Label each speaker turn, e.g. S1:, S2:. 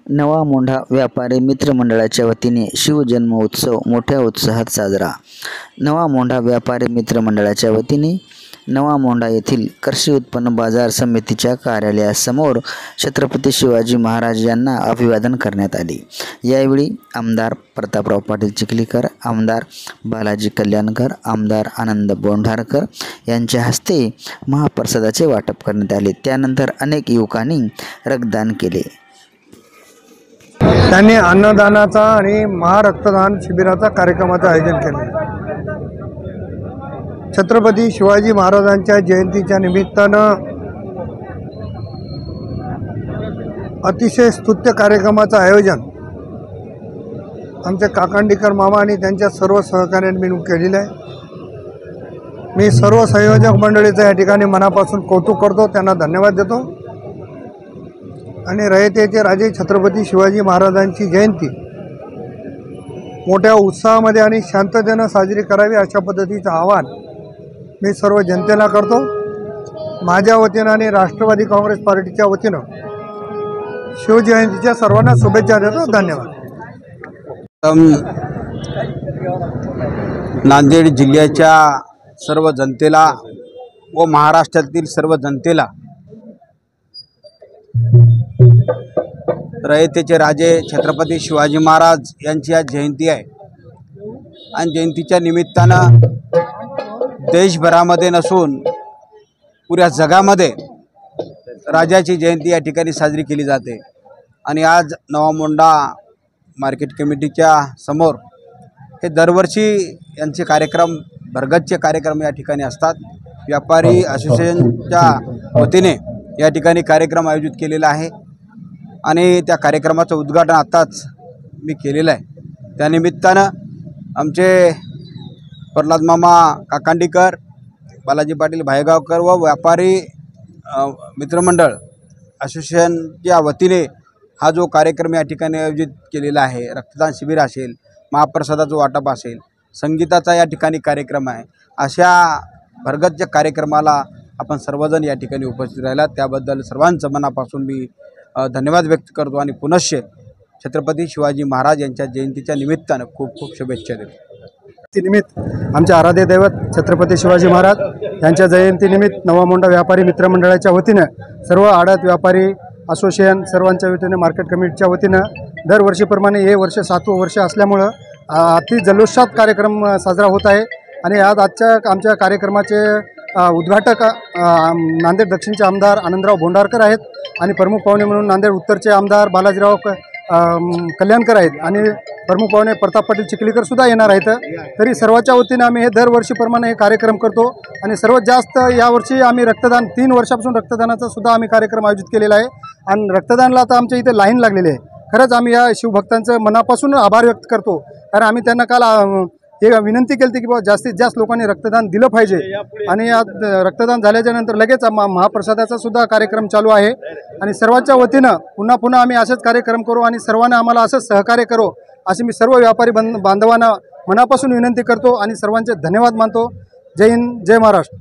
S1: नवा मोंढा व्यापारी मित्र मंडळाच्या वतीने शिवजन्म उत्सव मोठ्या उत्साहात साजरा। नवा मोंढा व्यापारी मित्र मंडळाच्या वतीने नवा मोंढा येथील कृषी उत्पन्न बाजार समितीच्या कार्यालयासमोर छत्रपती शिवाजी महाराज यांना अभिवादन करण्यात आले। यावेळी आमदार प्रतापराव पाटील चिखलीकर, आमदार बालाजी कल्याणकर, आमदार आनंद बोंढारकर यांच्या हस्ते महाप्रसादाचे वाटप करण्यात आले। त्यानंतर अनेक युवकांनी रक्तदान केले।
S2: त्यांनी अन्नदानाचा आणि महारक्तदान शिबिराचा कार्यक्रमाचं आयोजन केले। छत्रपती शिवाजी महाराजांच्या जयंतीच्या निमित्तानं अतिशय स्तुत्य कार्यक्रमाचं आयोजन आमचे काकांडीकर मामा आणि त्यांच्या सर्व सहकार्यांनी मिळून केलेलं आहे। मी सर्व संयोजक मंडळीचं या ठिकाणी मनापासून कौतुक करतो, त्यांना धन्यवाद देतो। आणि रयतेचे राजे छत्रपती शिवाजी महाराजांची जयंती मोठ्या उत्साहामध्ये आणि शांततेने साजरी करावी अशा पद्धतीचं आवाहन मी सर्व जनतेला करतो। माझ्या वतीनं आणि राष्ट्रवादी काँग्रेस पार्टीच्या वतीनं शिवजयंतीच्या सर्वांना शुभेच्छा देतो। धन्यवाद।
S3: नांदेड जिल्ह्याच्या सर्व जनतेला व महाराष्ट्रातील सर्व जनतेला रयतेचे राजे छत्रपती शिवाजी महाराज यांची आज जयंती आहे आणि जयंतीच्या निमित्तानं देशभरामध्ये नसून पुऱ्या जगामध्ये राजाची जयंती या ठिकाणी साजरी केली जाते। आणि आज नवा मोंढा मार्केट कमिटीच्या समोर हे दरवर्षी यांचे कार्यक्रम, भरगतचे कार्यक्रम या ठिकाणी असतात। व्यापारी असोसिएशनच्या वतीने या ठिकाणी कार्यक्रम आयोजित केलेला आहे आणि त्या कार्यक्रमाचं उद्घाटन आताच मी केलेलं आहे। त्यानिमित्तानं आमचे प्रल्हाद मामा काकांडीकर, बालाजी पाटील भायगावकर व व्यापारी मित्रमंडळ असोसिएशनच्या वतीने हा जो कार्यक्रम या ठिकाणी आयोजित केलेला आहे, रक्तदान शिबिर असेल, महाप्रसादाचं वाटप असेल, संगीताचा या ठिकाणी कार्यक्रम आहे, अशा भरगतच्या कार्यक्रमाला आपण सर्वजण या ठिकाणी उपस्थित राहिला त्याबद्दल सर्वांचं मनापासून मी धन्यवाद व्यक्त करतो आणि पुनश्च छत्रपती शिवाजी महाराज यांच्या जयंतीच्या निमित्तानं खूप खूप शुभेच्छा देतो।
S2: निमित्त आमचे आराध्य दैवत छत्रपती शिवाजी महाराज यांच्या जयंतीनिमित्त नवा मोंढा व्यापारी मित्रमंडळाच्या वतीनं सर्व आडत व्यापारी असोसिएशन सर्वांच्या वतीने मार्केट कमिटीच्या वतीनं दरवर्षीप्रमाणे हे वर्ष 7वं वर्ष असल्यामुळं अति जल्लोषात कार्यक्रम साजरा होत आहे। आणि आज आमच्या कार्यक्रमाचे उद्घाटक नांदेड दक्षिणचे आमदार आनंदराव बोंढारकर आहेत आणि प्रमुख पाहुणे म्हणून नांदेड उत्तरचे आमदार बालाजीराव कल्याणकर आहेत आणि प्रमुख पाहुणे प्रताप पाटील चिखलीकर सुद्धा येणार आहेत। तरी सर्वांच्या वतीने आम्ही हे दरवर्षीप्रमाणे हे कार्यक्रम करतो आणि सर्वात जास्त यावर्षी आम्ही रक्तदान 3 वर्षापासून रक्तदानाचा सुद्धा आम्ही कार्यक्रम आयोजित केलेला आहे आणि रक्तदानाला आता आमच्या इथे लाईन लागलेली आहे। खरंच आम्ही या शिवभक्तांचं मनापासून आभार व्यक्त करतो, कारण आम्ही त्यांना काल हे विनंती केली की बाबा जास्तीत जास्त लोकांनी रक्तदान दिलं पाहिजे आणि रक्तदान झाल्याच्या नंतर लगेच महाप्रसादाचा सुद्धा कार्यक्रम चालू आहे। आणि सर्वांच्या वतीनं पुन्हा पुन्हा आम्ही असेच कार्यक्रम करू आणि सर्वांना आम्हाला असंच सहकार्य करू अशी मी सर्व व्यापारी बांधवांना मनापासून विनंती करतो आणि सर्वांचे धन्यवाद मानतो। जय हिंद, जय महाराष्ट्र।